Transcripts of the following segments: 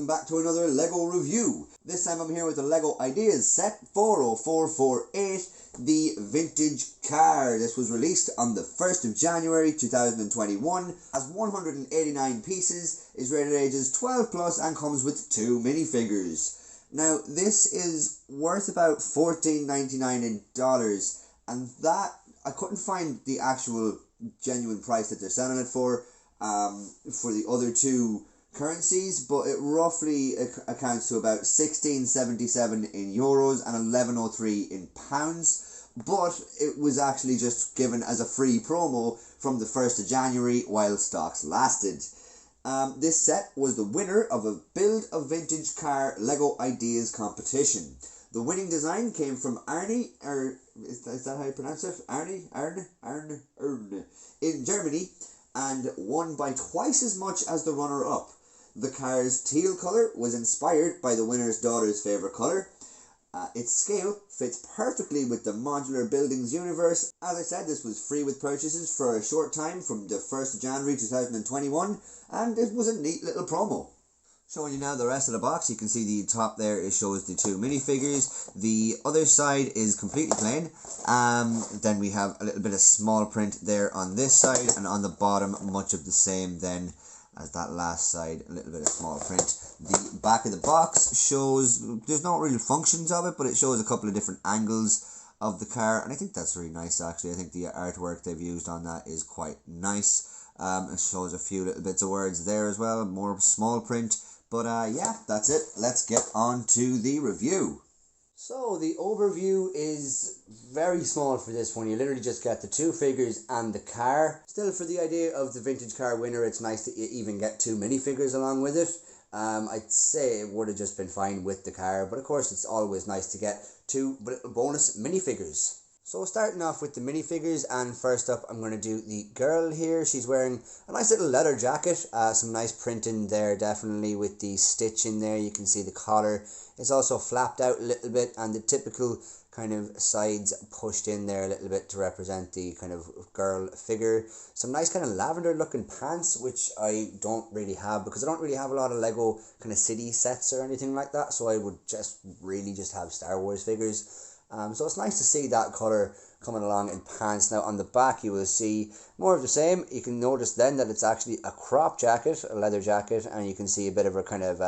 welcome back to another LEGO review. This time I'm here with the LEGO Ideas set 40448, the vintage car. This was released on the 1st of January 2021, has 189 pieces, is rated ages 12 plus and comes with 2 minifigures. Now this is worth about $14.99 in dollars, and that I couldn't find the actual genuine price that they're selling it for the other two currencies, but it roughly accounts to about 16.77 in euros and 11.03 in pounds. But it was actually just given as a free promo from the 1st of January while stocks lasted. This set was the winner of a Build a Vintage Car LEGO Ideas competition. The winning design came from Arne, is that how you pronounce it? Arne, in Germany, and won by twice as much as the runner-up. The car's teal colour was inspired by the winner's daughter's favourite colour. Its scale fits perfectly with the modular buildings universe. As I said, this was free with purchases for a short time from the 1st of January 2021, and it was a neat little promo. Showing you now the rest of the box, you can see the top there, it shows the 2 minifigures. The other side is completely plain. Then we have a little bit of small print there on this side, and on the bottom much of the same then as that last side, a little bit of small print. The back of the box shows, there's not really functions of it, but it shows a couple of different angles of the car, and I think that's really nice actually. I think the artwork they've used on that is quite nice. It shows a few little bits of words there as well, more small print. But yeah, that's it. Let's get on to the review. So the overview is very small for this one. You literally just get the 2 figures and the car. Still, for the idea of the vintage car winner, it's nice that you even get 2 minifigures along with it. I'd say it would have just been fine with the car, but of course it's always nice to get 2 bonus minifigures. So starting off with the minifigures, and first up I'm going to do the girl here. She's wearing a nice little leather jacket, some nice printing there definitely with the stitch in there. You can see the collar is also flapped out a little bit, and the typical kind of sides pushed in there a little bit to represent the kind of girl figure. Some nice kind of lavender looking pants, which I don't really have because I don't really have a lot of LEGO kind of city sets or anything like that, so I would just really just have Star Wars figures. So it's nice to see that colour coming along in pants. Now on the back you will see more of the same. You can notice then that it's actually a crop jacket, a leather jacket, and you can see a bit of a kind of,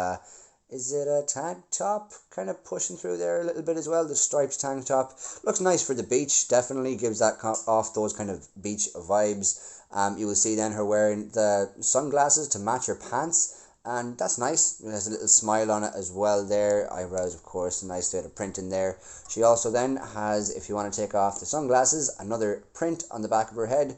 is it a tank top kind of pushing through there a little bit as well. The striped tank top. Looks nice for the beach, definitely gives that off those kind of beach vibes. You will see then her wearing the sunglasses to match her pants. And that's nice. It has a little smile on it as well there. Eyebrows, of course, a nice bit of print in there. She also then has, if you want to take off the sunglasses, another print on the back of her head.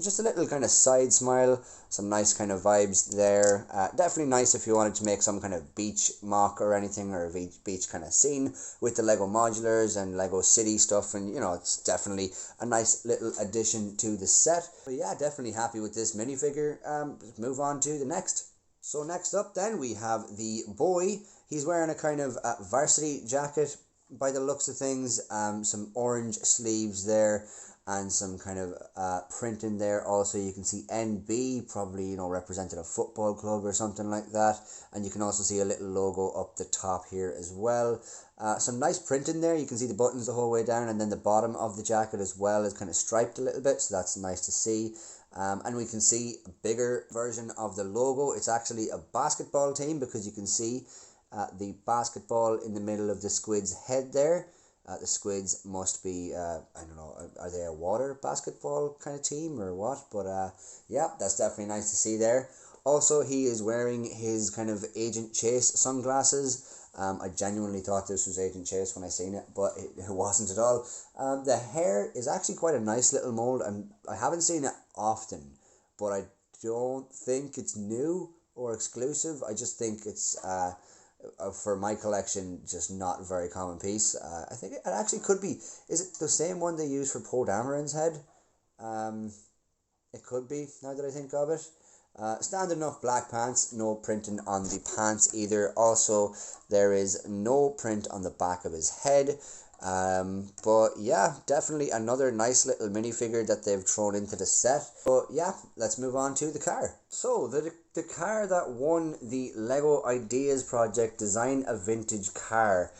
Just a little kind of side smile. Some nice kind of vibes there. Definitely nice if you wanted to make some kind of beach mock or anything, or a beach kind of scene with the LEGO modulars and LEGO city stuff. And, you know, it's definitely a nice little addition to the set. But yeah, definitely happy with this minifigure. Let's move on to the next. So next up then we have the boy. He's wearing a kind of varsity jacket by the looks of things. Some orange sleeves there and some kind of print in there. Also you can see NB, probably, you know, represented a football club or something like that. And you can also see a little logo up the top here as well. Some nice print in there. You can see the buttons the whole way down, and then the bottom of the jacket as well is kind of striped a little bit, so that's nice to see. And we can see a bigger version of the logo. It's actually a basketball team because you can see the basketball in the middle of the squid's head there. The squids must be, I don't know, are they a water basketball kind of team or what? But yeah, that's definitely nice to see there. Also, he is wearing his kind of Agent Chase sunglasses. I genuinely thought this was Agent Chase when I seen it, but it wasn't at all. The hair is actually quite a nice little mold, and I haven't seen it often, but I don't think it's new or exclusive. I just think it's, for my collection, just not a very common piece. I think it actually could be. Is it the same one they use for Poe Dameron's head? It could be, now that I think of it. Standard enough black pants, no printing on the pants either. Also, there is no print on the back of his head. But yeah, definitely another nice little minifigure that they've thrown into the set. But yeah, let's move on to the car. So the car that won the Lego Ideas project, Design a Vintage Car.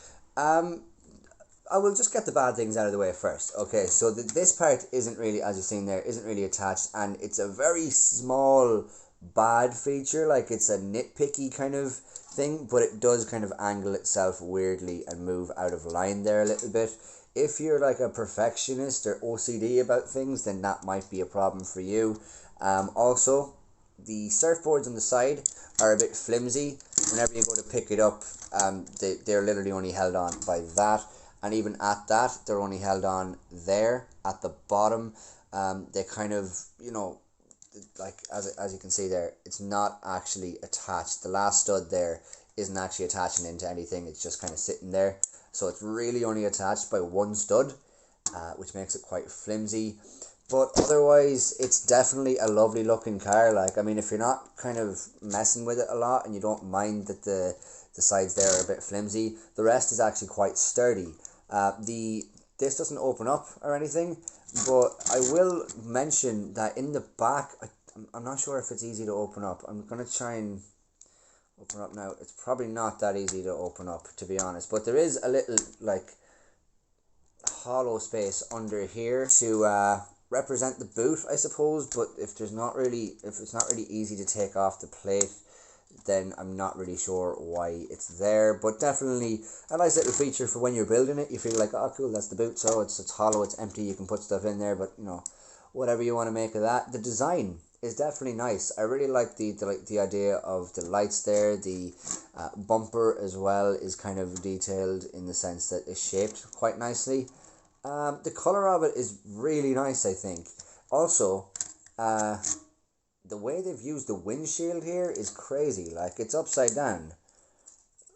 I will just get the bad things out of the way first. Okay, so this part isn't really, as you've seen there, isn't really attached, and it's a very small bad feature. Like, it's a nitpicky kind of thing, but it does kind of angle itself weirdly and move out of line there a little bit. If you're like a perfectionist or OCD about things, then that might be a problem for you. Also, the surfboards on the side are a bit flimsy. Whenever you go to pick it up, they're literally only held on by that. And even at that, they're only held on there at the bottom. They kind of, you know, like as you can see there, it's not actually attached. The last stud there isn't actually attaching into anything. It's just kind of sitting there. So it's really only attached by one stud, which makes it quite flimsy. But otherwise, it's definitely a lovely looking car. Like, I mean, if you're not kind of messing with it a lot and you don't mind that the sides there are a bit flimsy, the rest is actually quite sturdy. This doesn't open up or anything, but I will mention that in the back, I'm not sure if it's easy to open up. I'm going to try and open up now. It's probably not that easy to open up, to be honest, but there is a little like hollow space under here to represent the boot, I suppose. But if it's not really easy to take off the plate, then I'm not really sure why it's there. But definitely a nice little feature for when you're building it. You feel like, oh cool, that's the boot, so it's hollow, it's empty, you can put stuff in there. But you know, whatever you want to make of that. The design is definitely nice. I really like the idea of the lights there. The bumper as well is kind of detailed in the sense that it's shaped quite nicely. The color of it is really nice, I think. Also, the way they've used the windshield here is crazy. Like, it's upside down.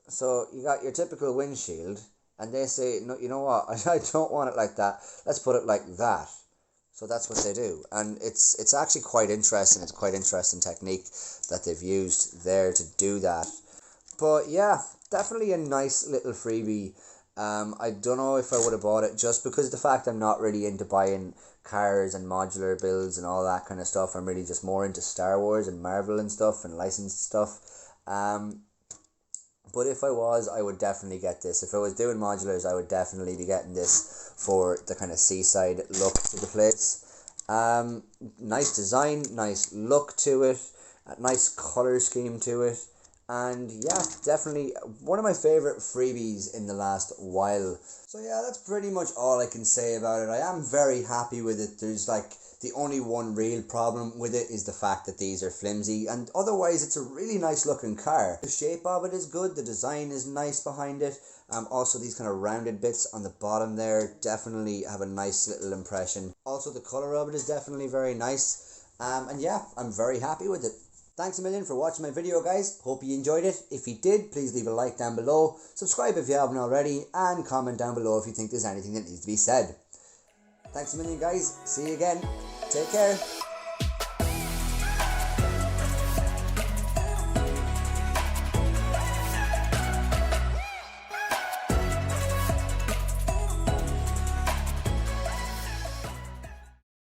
So you got your typical windshield, and they say, no, you know what, I don't want it like that. Let's put it like that. So that's what they do. And it's actually quite interesting. It's quite interesting technique that they've used there to do that. But yeah, definitely a nice little freebie. I don't know if I would have bought it just because of the fact I'm not really into buying cars and modular builds and all that kind of stuff. I'm really just more into Star Wars and Marvel and stuff and licensed stuff. But if I was, I would definitely get this. If I was doing modulars, I would definitely be getting this for the kind of seaside look to the place. Nice design, nice look to it, a nice color scheme to it. And yeah, definitely one of my favorite freebies in the last while. So yeah, that's pretty much all I can say about it. I am very happy with it. There's like, the only one real problem with it is the fact that these are flimsy, and otherwise it's a really nice looking car. The shape of it is good, the design is nice behind it. Also these kind of rounded bits on the bottom there definitely have a nice little impression. Also the colour of it is definitely very nice. And yeah, I'm very happy with it. Thanks a million for watching my video, guys. Hope you enjoyed it. If you did, please leave a like down below, subscribe if you haven't already, and comment down below if you think there's anything that needs to be said. Thanks a million, guys. See you again. Take care.